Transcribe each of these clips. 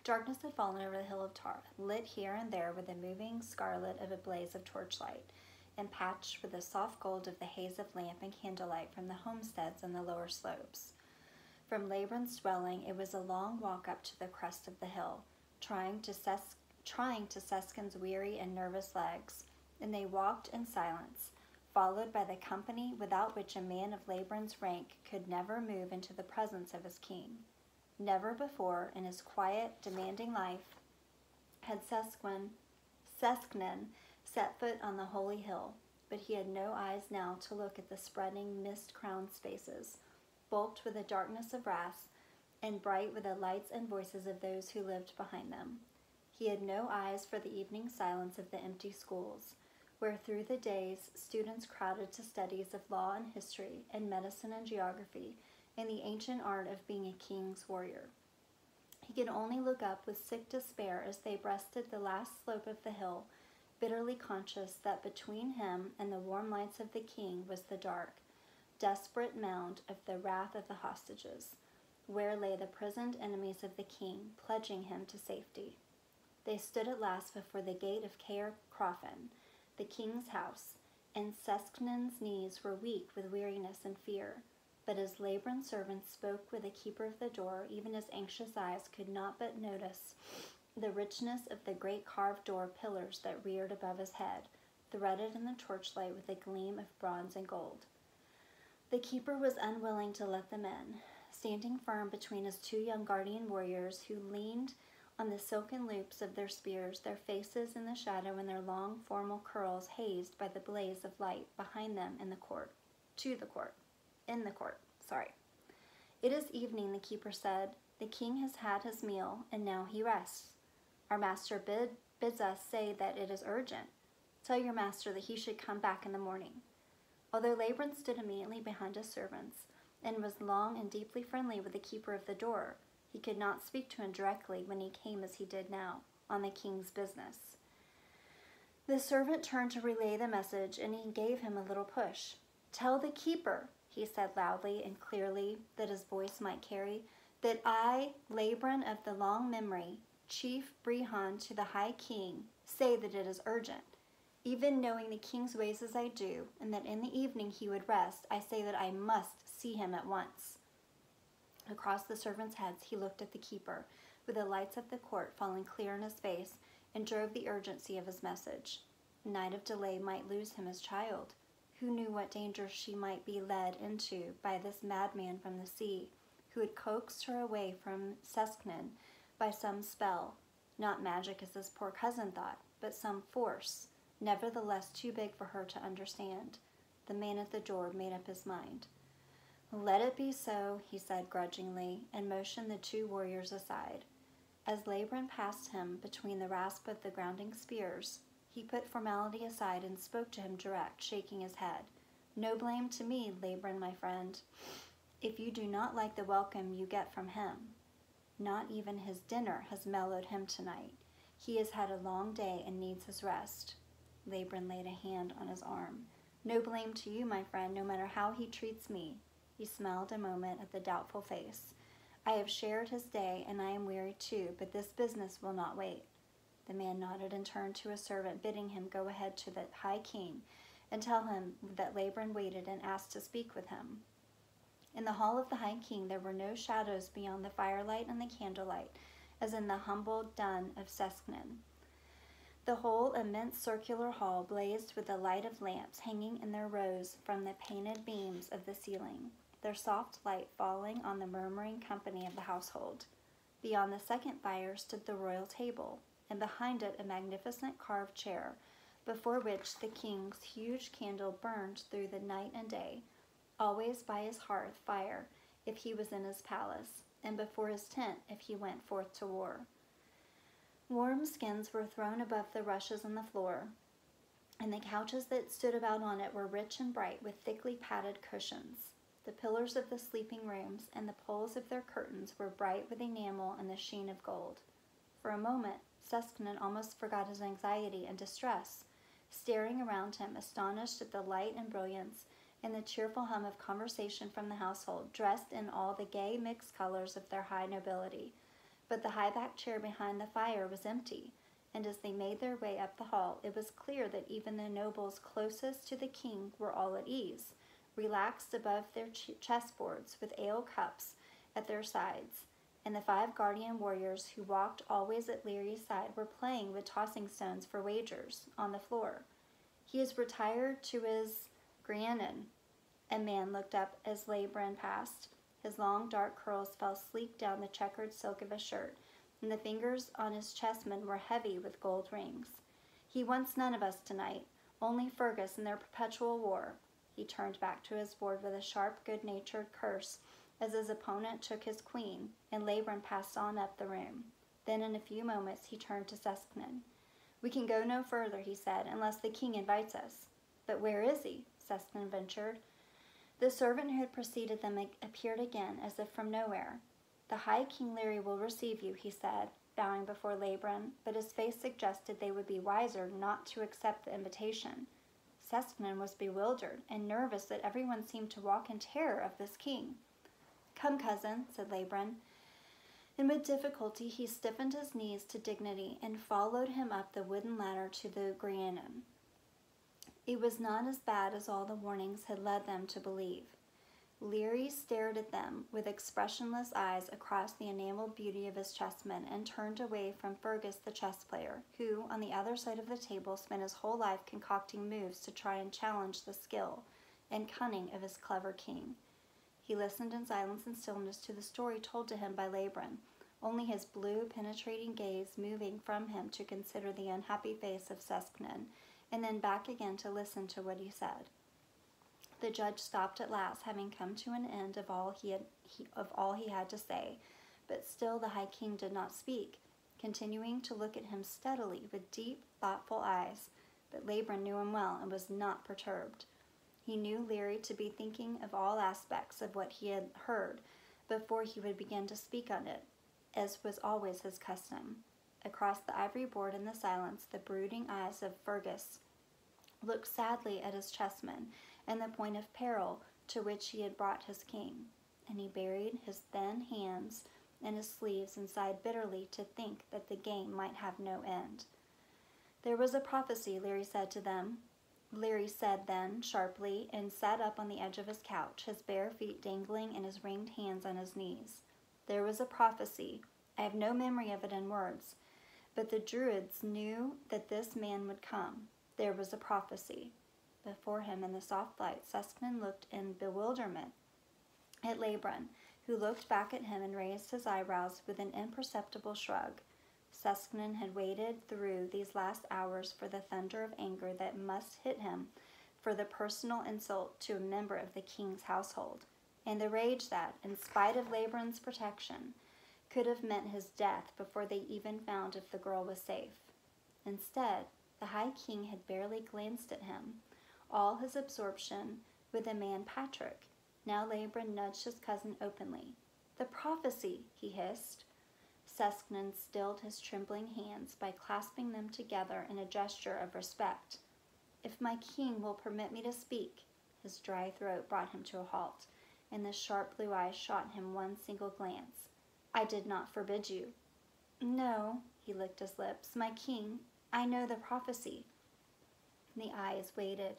Darkness had fallen over the hill of tar, lit here and there with the moving scarlet of a blaze of torchlight, and patched with the soft gold of the haze of lamp and candlelight from the homesteads on the lower slopes. From Labron's dwelling, it was a long walk up to the crest of the hill, trying to Suskin's weary and nervous legs, and they walked in silence, followed by the company without which a man of Labron's rank could never move into the presence of his king. Never before, in his quiet, demanding life, had Sesknen set foot on the holy hill, but he had no eyes now to look at the spreading, mist-crowned spaces, bulked with the darkness of brass, and bright with the lights and voices of those who lived behind them. He had no eyes for the evening silence of the empty schools, where through the days students crowded to studies of law and history and medicine and geography and the ancient art of being a king's warrior. He could only look up with sick despair as they breasted the last slope of the hill, bitterly conscious that between him and the warm lights of the king was the dark, desperate mound of the wrath of the hostages, where lay the prisoned enemies of the king, pledging him to safety. They stood at last before the gate of Caer Croffin, the king's house, and Sesknen's knees were weak with weariness and fear. But as Labron's servant spoke with the keeper of the door, even his anxious eyes could not but notice the richness of the great carved door pillars that reared above his head, threaded in the torchlight with a gleam of bronze and gold. The keeper was unwilling to let them in, standing firm between his two young guardian warriors who leaned on the silken loops of their spears, their faces in the shadow and their long formal curls hazed by the blaze of light behind them in the court. It is evening, the keeper said. The king has had his meal, and now he rests. Our master bids us say that it is urgent. Tell your master that he should come back in the morning. Although Labron stood immediately behind his servants, and was long and deeply friendly with the keeper of the door, he could not speak to him directly when he came as he did now, on the king's business. The servant turned to relay the message, and he gave him a little push. Tell the keeper, he said loudly and clearly that his voice might carry, that I, Labron of the long memory, chief Brehon to the high king, say that it is urgent. Even knowing the king's ways as I do, and that in the evening he would rest, I say that I must see him at once. Across the servants' heads he looked at the keeper, with the lights of the court falling clear in his face, and drove the urgency of his message. A night of delay might lose him his child. Who knew what danger she might be led into by this madman from the sea, who had coaxed her away from Sesknen by some spell, not magic as his poor cousin thought, but some force, nevertheless too big for her to understand. The man at the door made up his mind. Let it be so, he said grudgingly, and motioned the two warriors aside. As Labron passed him between the rasp of the grounding spears, he put formality aside and spoke to him direct, shaking his head. No blame to me, Labron, my friend, if you do not like the welcome you get from him. Not even his dinner has mellowed him tonight. He has had a long day and needs his rest. Labron laid a hand on his arm. No blame to you, my friend, no matter how he treats me. He smiled a moment at the doubtful face. I have shared his day, and I am weary too, but this business will not wait. The man nodded and turned to a servant, bidding him go ahead to the high king and tell him that Labron waited and asked to speak with him. In the hall of the high king there were no shadows beyond the firelight and the candlelight, as in the humble dun of Sesknen. The whole immense circular hall blazed with the light of lamps hanging in their rows from the painted beams of the ceiling, their soft light falling on the murmuring company of the household. Beyond the second fire stood the royal table, and behind it a magnificent carved chair, before which the king's huge candle burned through the night and day, always by his hearth fire if he was in his palace, and before his tent if he went forth to war. Warm skins were thrown above the rushes on the floor, and the couches that stood about on it were rich and bright with thickly padded cushions. The pillars of the sleeping rooms and the poles of their curtains were bright with enamel and the sheen of gold. For a moment, Sesknen almost forgot his anxiety and distress, staring around him, astonished at the light and brilliance and the cheerful hum of conversation from the household, dressed in all the gay mixed colors of their high nobility. But the high-backed chair behind the fire was empty, and as they made their way up the hall, it was clear that even the nobles closest to the king were all at ease, relaxed above their chessboards with ale cups at their sides, and the 5 guardian warriors who walked always at Leary's side were playing with tossing stones for wagers on the floor. "He is retired to his Grianan." A man looked up as Labran passed. His long dark curls fell sleek down the checkered silk of his shirt, and the fingers on his chessmen were heavy with gold rings. "He wants none of us tonight, only Fergus and their perpetual war." He turned back to his board with a sharp, good-natured curse as his opponent took his queen, and Labran passed on up the room. Then in a few moments he turned to Suskman. "We can go no further," he said, "unless the king invites us." "But where is he?" Suskman ventured. The servant who had preceded them appeared again, as if from nowhere. "The High King Leary will receive you," he said, bowing before Labran, but his face suggested they would be wiser not to accept the invitation. Suskman was bewildered and nervous that everyone seemed to walk in terror of this king. "Come, cousin," said Labran, and with difficulty he stiffened his knees to dignity and followed him up the wooden ladder to the Grianan. It was not as bad as all the warnings had led them to believe. Leary stared at them with expressionless eyes across the enameled beauty of his chessmen and turned away from Fergus the chess player, who, on the other side of the table, spent his whole life concocting moves to try and challenge the skill and cunning of his clever king. He listened in silence and stillness to the story told to him by Labran, only his blue, penetrating gaze moving from him to consider the unhappy face of Suskman, and then back again to listen to what he said. The judge stopped at last, having come to an end of all he had to say, but still the High King did not speak, continuing to look at him steadily with deep, thoughtful eyes. But Labran knew him well and was not perturbed. He knew Leary to be thinking of all aspects of what he had heard before he would begin to speak on it, as was always his custom. Across the ivory board in the silence, the brooding eyes of Fergus looked sadly at his chessmen and the point of peril to which he had brought his king, and he buried his thin hands in his sleeves and sighed bitterly to think that the game might have no end. "There was a prophecy," Leary said then sharply, and sat up on the edge of his couch, his bare feet dangling and his ringed hands on his knees. "There was a prophecy. I have no memory of it in words, but the Druids knew that this man would come. There was a prophecy." Before him in the soft light, Suskman looked in bewilderment at Labran, who looked back at him and raised his eyebrows with an imperceptible shrug. Suskman had waited through these last hours for the thunder of anger that must hit him for the personal insult to a member of the king's household, and the rage that, in spite of Labran's protection, could have meant his death before they even found if the girl was safe. Instead, the High King had barely glanced at him, all his absorption with the man Patrick. Now Labran nudged his cousin openly. "The prophecy," he hissed. Suskman stilled his trembling hands by clasping them together in a gesture of respect. "If my king will permit me to speak." His dry throat brought him to a halt, and the sharp blue eyes shot him one single glance. "I did not forbid you." "No," he licked his lips. "My king, I know the prophecy." The eyes waited.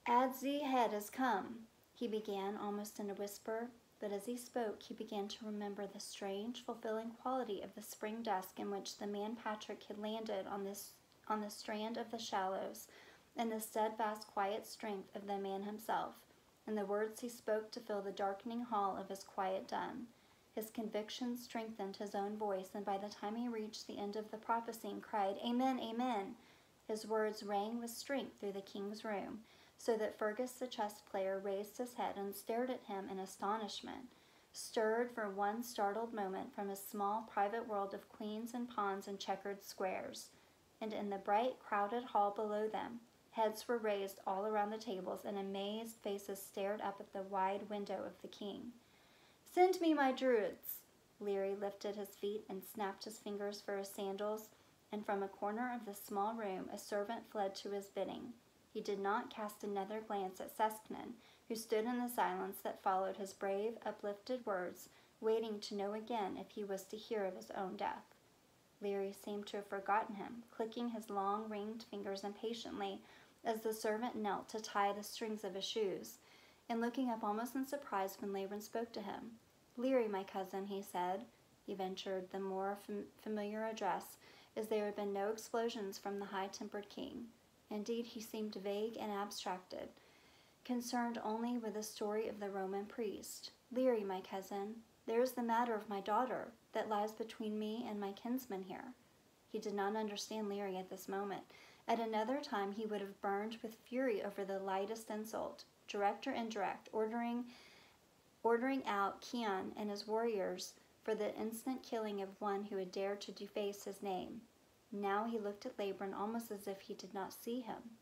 "Adze head has come," he began almost in a whisper, but as he spoke he began to remember the strange, fulfilling quality of the spring dusk in which the man Patrick had landed on the strand of the shallows, and the steadfast, quiet strength of the man himself, and the words he spoke to fill the darkening hall of his quiet den. His conviction strengthened his own voice, and by the time he reached the end of the prophecy and cried, "Amen, amen," his words rang with strength through the king's room, so that Fergus the chess player raised his head and stared at him in astonishment, stirred for one startled moment from his small private world of queens and pawns and checkered squares. And in the bright, crowded hall below them, heads were raised all around the tables, and amazed faces stared up at the wide window of the king. "Send me my Druids!" Leary lifted his feet and snapped his fingers for his sandals, and from a corner of the small room a servant fled to his bidding. He did not cast another glance at Suskman, who stood in the silence that followed his brave, uplifted words waiting to know again if he was to hear of his own death. Leary seemed to have forgotten him, clicking his long ringed fingers impatiently as the servant knelt to tie the strings of his shoes, and looking up almost in surprise when Laban spoke to him. "Leary, my cousin," he said. He ventured the more familiar address, as there had been no explosions from the high-tempered king. Indeed, he seemed vague and abstracted, concerned only with the story of the Roman priest. "Leary, my cousin, there is the matter of my daughter that lies between me and my kinsman here." He did not understand Leary at this moment. At another time he would have burned with fury over the lightest insult, direct or indirect, ordering out Kian and his warriors for the instant killing of one who had dared to deface his name. Now he looked at Laban almost as if he did not see him.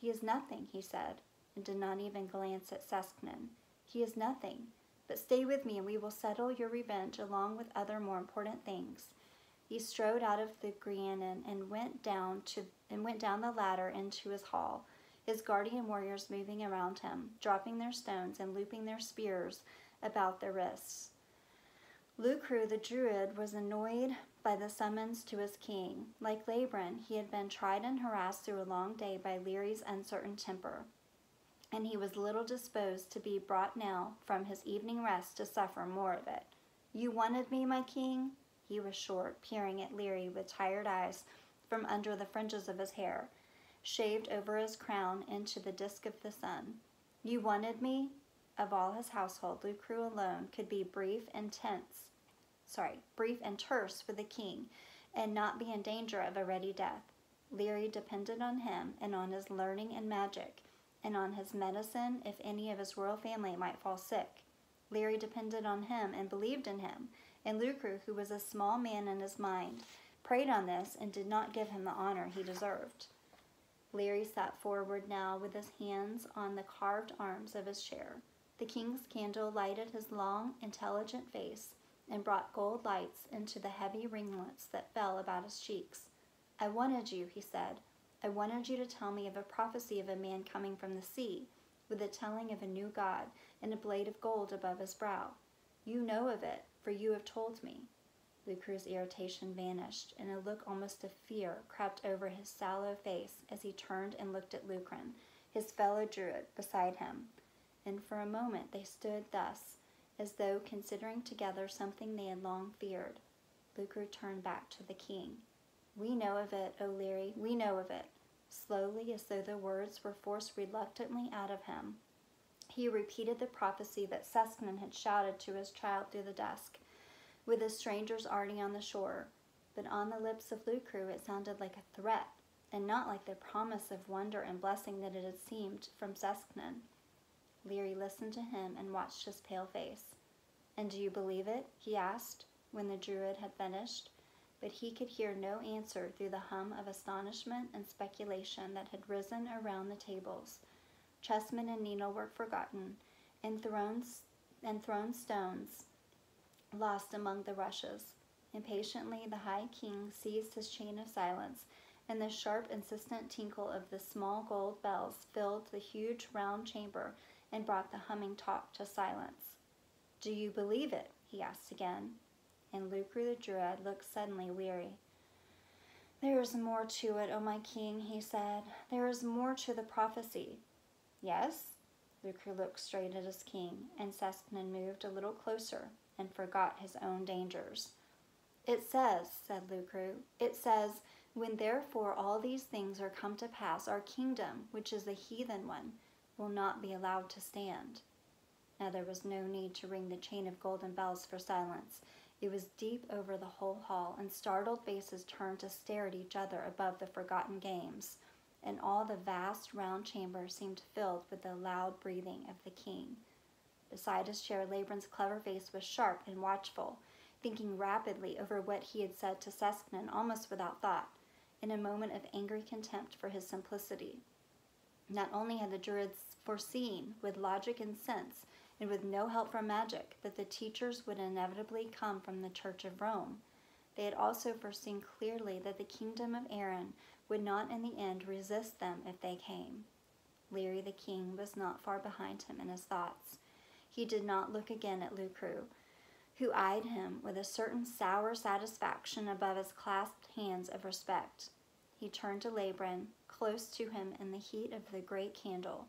"He is nothing," he said, and did not even glance at Sesknen. "He is nothing. But stay with me and we will settle your revenge along with other more important things." He strode out of the Grianan and went down the ladder into his hall, his guardian warriors moving around him, dropping their stones and looping their spears about their wrists. Lucru the Druid was annoyed by the summons to his king. Like Laban, he had been tried and harassed through a long day by Leary's uncertain temper, and he was little disposed to be brought now from his evening rest to suffer more of it. "You wanted me, my king?" He was short, peering at Leary with tired eyes from under the fringes of his hair, shaved over his crown into the disk of the sun. "You wanted me?" Of all his household, Lucru alone could be brief and terse with the king, and not be in danger of a ready death. Leary depended on him and on his learning and magic, and on his medicine if any of his royal family might fall sick. Leary depended on him and believed in him, and Lucru, who was a small man in his mind, preyed on this and did not give him the honor he deserved. Leary sat forward now with his hands on the carved arms of his chair. The king's candle lighted his long, intelligent face and brought gold lights into the heavy ringlets that fell about his cheeks. "I wanted you," he said. "I wanted you to tell me of a prophecy of a man coming from the sea, with the telling of a new god and a blade of gold above his brow. You know of it, for you have told me." Lucru's irritation vanished, and a look almost of fear crept over his sallow face as he turned and looked at Lucrin, his fellow druid, beside him. And for a moment they stood thus, as though considering together something they had long feared. Lucru turned back to the king. "We know of it, O Leary, we know of it." Slowly, as though the words were forced reluctantly out of him, he repeated the prophecy that Sesknen had shouted to his child through the dusk, with the strangers already on the shore. But on the lips of Lucru it sounded like a threat, and not like the promise of wonder and blessing that it had seemed from Sesknen. Leary listened to him and watched his pale face. "And do you believe it?" he asked, when the druid had finished. But he could hear no answer through the hum of astonishment and speculation that had risen around the tables. Chessmen and needlework forgotten, and thrown stones lost among the rushes. Impatiently the High King seized his chain of silence, and the sharp, insistent tinkle of the small gold bells filled the huge round chamber and brought the humming talk to silence. "Do you believe it?" he asked again, and Lucru the Druid looked suddenly weary. "There is more to it, O my king," he said. "There is more to the prophecy." "Yes?" Lucru looked straight at his king, and Sesknen moved a little closer and forgot his own dangers. "It says," said Lucru, "it says, 'When therefore all these things are come to pass, our kingdom, which is a heathen one, will not be allowed to stand.'" Now there was no need to ring the chain of golden bells for silence. It was deep over the whole hall, and startled faces turned to stare at each other above the forgotten games, and all the vast round chamber seemed filled with the loud breathing of the king. Beside his chair, Laban's clever face was sharp and watchful, thinking rapidly over what he had said to Sesknen almost without thought, in a moment of angry contempt for his simplicity. Not only had the Druids foreseen, with logic and sense, and with no help from magic, that the teachers would inevitably come from the Church of Rome, they had also foreseen clearly that the kingdom of Aaron would not in the end resist them if they came. Leary the king was not far behind him in his thoughts. He did not look again at Lucru, who eyed him with a certain sour satisfaction above his clasped hands of respect. He turned to Labran, close to him in the heat of the great candle.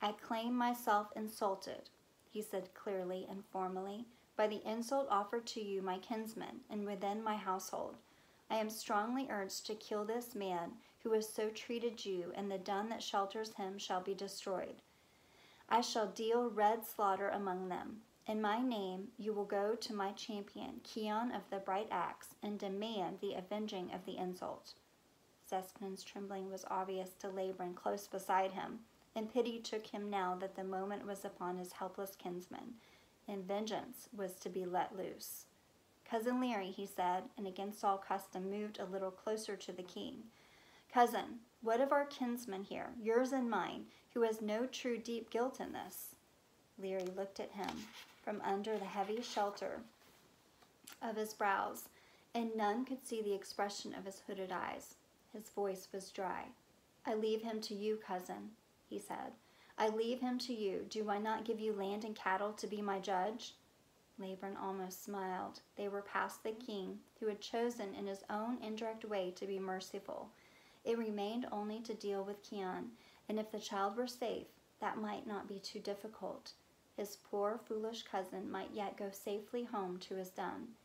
"I claim myself insulted," he said clearly and formally, "by the insult offered to you, my kinsman, and within my household. I am strongly urged to kill this man who has so treated you, and the dun that shelters him shall be destroyed. I shall deal red slaughter among them. In my name you will go to my champion, Kion of the bright axe, and demand the avenging of the insult." Cesspann's trembling was obvious to Labran close beside him, and pity took him now that the moment was upon his helpless kinsman, and vengeance was to be let loose. "Cousin Leary," he said, and against all custom moved a little closer to the king. "Cousin, what of our kinsman here, yours and mine, who has no true deep guilt in this?" Leary looked at him from under the heavy shelter of his brows, and none could see the expression of his hooded eyes. His voice was dry. "I leave him to you, cousin," he said. "I leave him to you. Do I not give you land and cattle to be my judge?" Labran almost smiled. They were past the king, who had chosen in his own indirect way to be merciful. It remained only to deal with Kion, and if the child were safe, that might not be too difficult. His poor, foolish cousin might yet go safely home to his dun.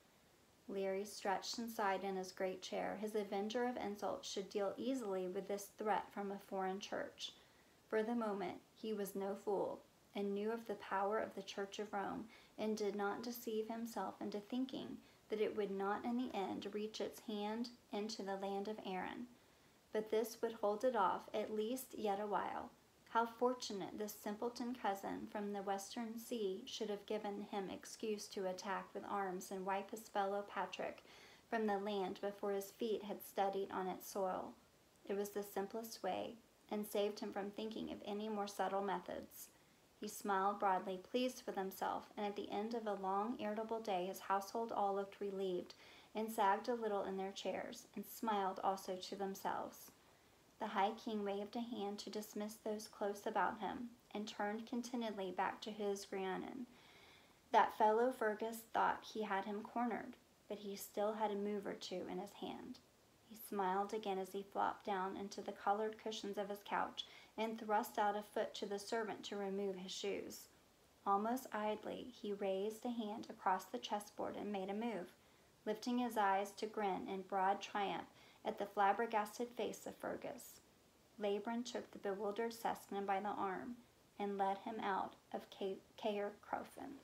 Leary stretched and sighed in his great chair. His avenger of insults should deal easily with this threat from a foreign church. For the moment, he was no fool, and knew of the power of the Church of Rome, and did not deceive himself into thinking that it would not in the end reach its hand into the land of Aaron. But this would hold it off at least yet a while. How fortunate this simpleton cousin from the western sea should have given him excuse to attack with arms and wipe his fellow Patrick from the land before his feet had steadied on its soil. It was the simplest way, and saved him from thinking of any more subtle methods. He smiled broadly, pleased with himself, and at the end of a long, irritable day his household all looked relieved, and sagged a little in their chairs, and smiled also to themselves. The High King waved a hand to dismiss those close about him, and turned contentedly back to his Rhiannon. That fellow Fergus thought he had him cornered, but he still had a move or two in his hand. He smiled again as he flopped down into the colored cushions of his couch, and thrust out a foot to the servant to remove his shoes. Almost idly, he raised a hand across the chessboard and made a move, lifting his eyes to grin in broad triumph at the flabbergasted face of Fergus. Labran took the bewildered Cesspmann by the arm and led him out of Caer Cruachan.